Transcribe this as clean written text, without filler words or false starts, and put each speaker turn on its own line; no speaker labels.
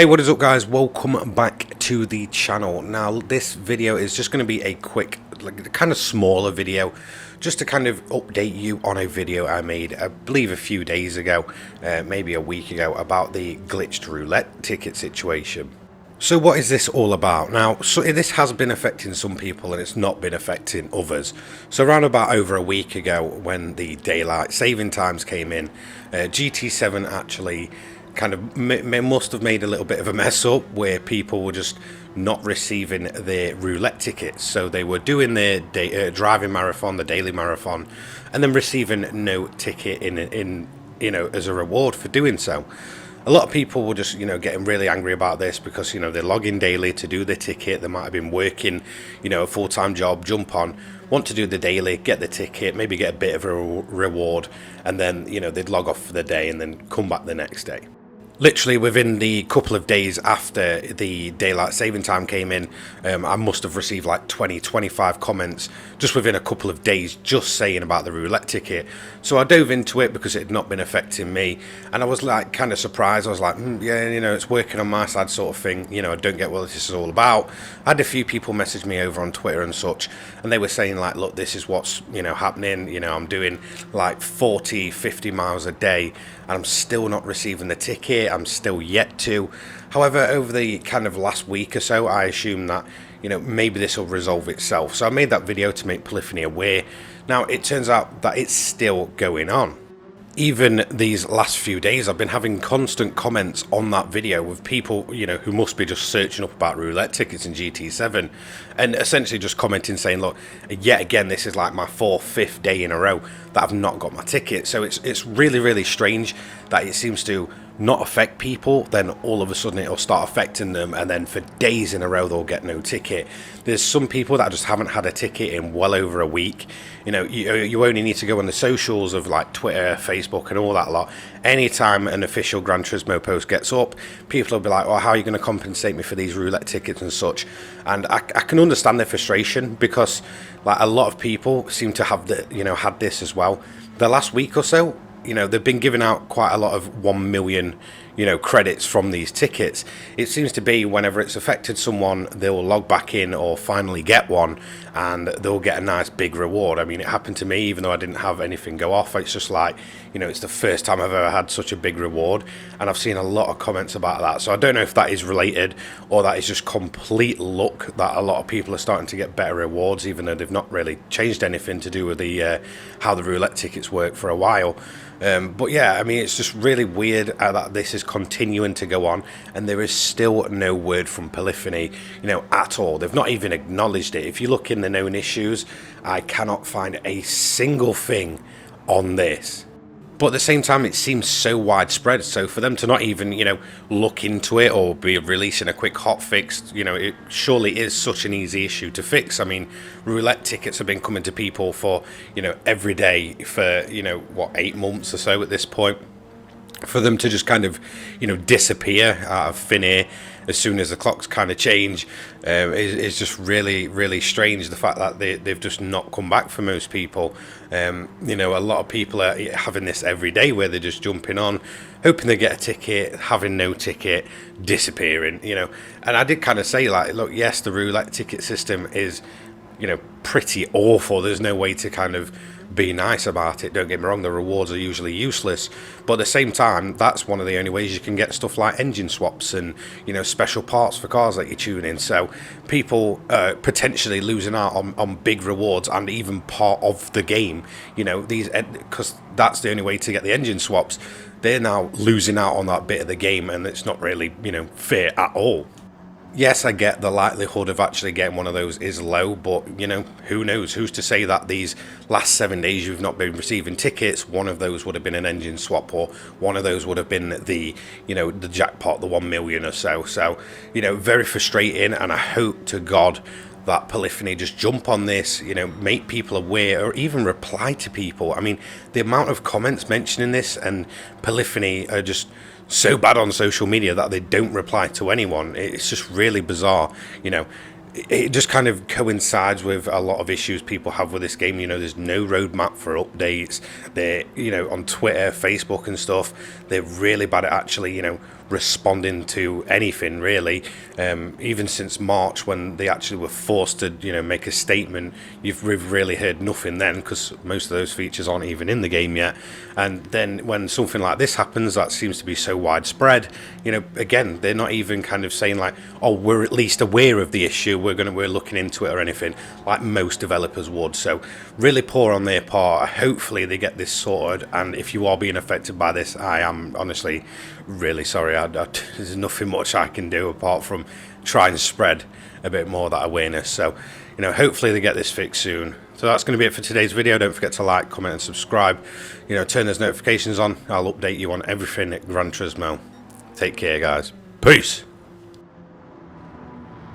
Hey, what is up guys? Welcome back to the channel. Now this video is just going to be a quick, kind of smaller video, just to kind of update you on a video I made, I believe a few days ago, maybe a week ago, about the glitched roulette ticket situation. So what is this all about? Now, this has been affecting some people and it's not been affecting others. So around about over a week ago, when the daylight saving times came in, GT7 actually kind of must have made a little bit of a mess up where people were just not receiving their roulette tickets. So they were doing their driving marathon, the daily marathon, and then receiving no ticket in as a reward for doing so. A lot of people were just, getting really angry about this because, they're logging daily to do their ticket. They might have been working, a full-time job, jump on, want to do the daily, get the ticket, maybe get a bit of a reward, and then, they'd log off for the day and then come back the next day. Literally within the couple of days after the daylight saving time came in, I must have received like 25 comments just within a couple of days just saying about the roulette ticket. So I dove into it because it had not been affecting me, and I was like kind of surprised. I was like, yeah, it's working on my side sort of thing. I don't get what this is all about. I had a few people message me over on Twitter and such, and they were saying like, look, this is what's happening. I'm doing like 40-50 miles a day and I'm still not receiving the ticket. I'm still yet to. However, over the kind of last week or so, I assume that maybe this will resolve itself. So I made that video to make Polyphony aware. Now it turns out that it's still going on. Even these last few days, I've been having constant comments on that video with people, who must be just searching up about roulette tickets in GT7, and essentially just commenting saying, look, yet again, this is like my 4th, 5th day in a row that I've not got my ticket. So it's really, really strange that it seems to not affect people, then all of a sudden it'll start affecting them, and then for days in a row they'll get no ticket. There's some people that just haven't had a ticket in well over a week. You only need to go on the socials of like Twitter, Facebook and all that lot. Anytime an official Gran Turismo post gets up, people will be like, well, how are you going to compensate me for these roulette tickets and such? And I can understand their frustration, because like a lot of people seem to have had this as well. The last week or so, they've been giving out quite a lot of 1 million, credits from these tickets. It seems to be whenever it's affected someone, they'll log back in or finally get one, and they'll get a nice big reward. I mean, it happened to me, even though I didn't have anything go off. It's just like, it's the first time I've ever had such a big reward, and I've seen a lot of comments about that. So I don't know if that is related or that is just complete luck that a lot of people are starting to get better rewards, even though they've not really changed anything to do with the how the roulette tickets work for a while. But yeah, I mean, it's just really weird that this is continuing to go on, and there is still no word from Polyphony, at all. They've not even acknowledged it. If you look in the known issues, I cannot find a single thing on this. But at the same time, it seems so widespread. So for them to not even, look into it or be releasing a quick hot fix, it surely is such an easy issue to fix. I mean, roulette tickets have been coming to people for, every day for, 8 months or so at this point. For them to just kind of, disappear out of thin air as soon as the clocks kind of change is just really, really strange. The fact that they've just not come back for most people. A lot of people are having this every day where they're just jumping on, hoping they get a ticket, having no ticket, disappearing, And I did kind of say, like, look, yes, the roulette ticket system is, pretty awful. There's no way to kind of be nice about it. Don't get me wrong, the rewards are usually useless, but at the same time, that's one of the only ways you can get stuff like engine swaps and special parts for cars that you tune in. So people potentially losing out on big rewards and even part of the game, because that's the only way to get the engine swaps. They're now losing out on that bit of the game, and it's not really fair at all. Yes, I get the likelihood of actually getting one of those is low, but, who knows? Who's to say that these last 7 days you've not been receiving tickets? One of those would have been an engine swap, or one of those would have been the, the jackpot, the 1 million or so. So, very frustrating, and I hope to God that Polyphony just jump on this, make people aware, or even reply to people. I mean, the amount of comments mentioning this, and Polyphony are just so bad on social media that they don't reply to anyone. It's just really bizarre. It just kind of coincides with a lot of issues people have with this game. There's no roadmap for updates. They're, on Twitter, Facebook and stuff, they're really bad at actually, responding to anything really. Even since March, when they actually were forced to, make a statement, we've really heard nothing then, because most of those features aren't even in the game yet. And then when something like this happens, that seems to be so widespread, again, they're not even kind of saying like, oh, we're at least aware of the issue, we're looking into it or anything, like most developers would. So really poor on their part. Hopefully they get this sorted, and if you are being affected by this, I am honestly really sorry. There's nothing much I can do apart from try and spread a bit more of that awareness. So, hopefully they get this fixed soon. So that's going to be it for today's video. Don't forget to like, comment and subscribe. Turn those notifications on. I'll update you on everything at Gran Turismo. Take care, guys. Peace.